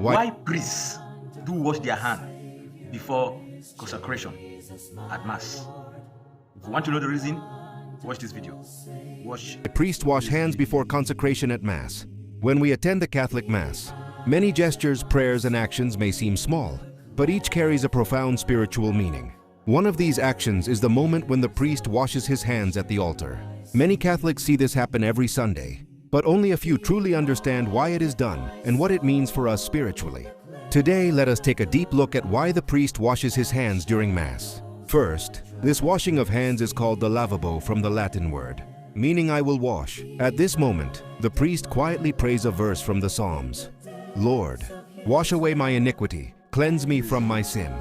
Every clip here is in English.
Why priests do wash their hand before consecration at Mass? If you want to know the reason, watch this video. Watch. The priest wash hands before consecration at Mass. When we attend the Catholic Mass, many gestures, prayers, and actions may seem small, but each carries a profound spiritual meaning. One of these actions is the moment when the priest washes his hands at the altar. Many Catholics see this happen every Sunday, but only a few truly understand why it is done and what it means for us spiritually. Today, let us take a deep look at why the priest washes his hands during Mass. First, this washing of hands is called the lavabo from the Latin word, meaning I will wash. At this moment, the priest quietly prays a verse from the Psalms. Lord, wash away my iniquity, cleanse me from my sin.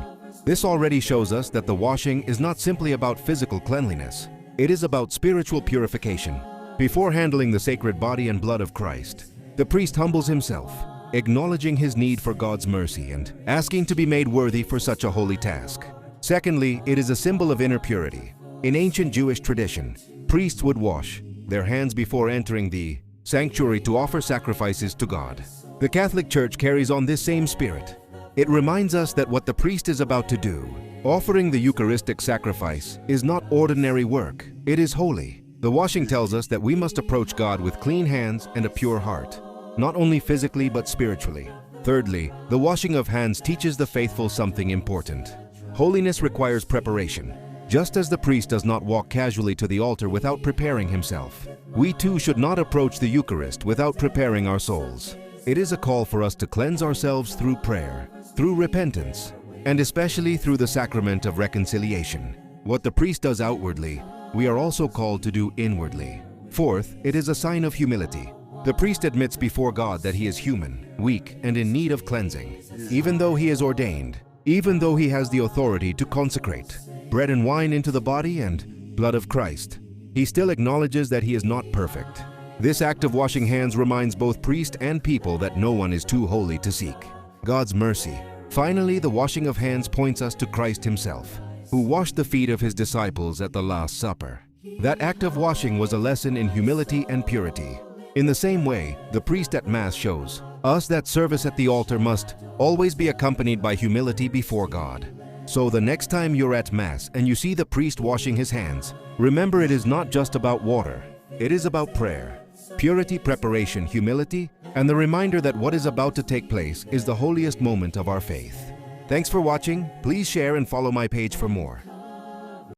This already shows us that the washing is not simply about physical cleanliness. It is about spiritual purification. Before handling the sacred body and blood of Christ, the priest humbles himself, acknowledging his need for God's mercy and asking to be made worthy for such a holy task. Secondly, it is a symbol of inner purity. In ancient Jewish tradition, priests would wash their hands before entering the sanctuary to offer sacrifices to God. The Catholic Church carries on this same spirit. It reminds us that what the priest is about to do, offering the Eucharistic sacrifice, is not ordinary work. It is holy. The washing tells us that we must approach God with clean hands and a pure heart, not only physically but spiritually. Thirdly, the washing of hands teaches the faithful something important. Holiness requires preparation. Just as the priest does not walk casually to the altar without preparing himself, we too should not approach the Eucharist without preparing our souls. It is a call for us to cleanse ourselves through prayer, through repentance, and especially through the sacrament of reconciliation. What the priest does outwardly, we are also called to do inwardly. Fourth, it is a sign of humility. The priest admits before God that he is human, weak, and in need of cleansing. Even though he is ordained, even though he has the authority to consecrate bread and wine into the body and blood of Christ, he still acknowledges that he is not perfect. This act of washing hands reminds both priest and people that no one is too holy to seek God's mercy. Finally, the washing of hands points us to Christ himself, who washed the feet of his disciples at the Last Supper. That act of washing was a lesson in humility and purity. In the same way, the priest at Mass shows us that service at the altar must always be accompanied by humility before God. So the next time you're at Mass and you see the priest washing his hands, remember it is not just about water. It is about prayer, purity, preparation, humility, and the reminder that what is about to take place is the holiest moment of our faith. Thanks for watching. Please share and follow my page for more.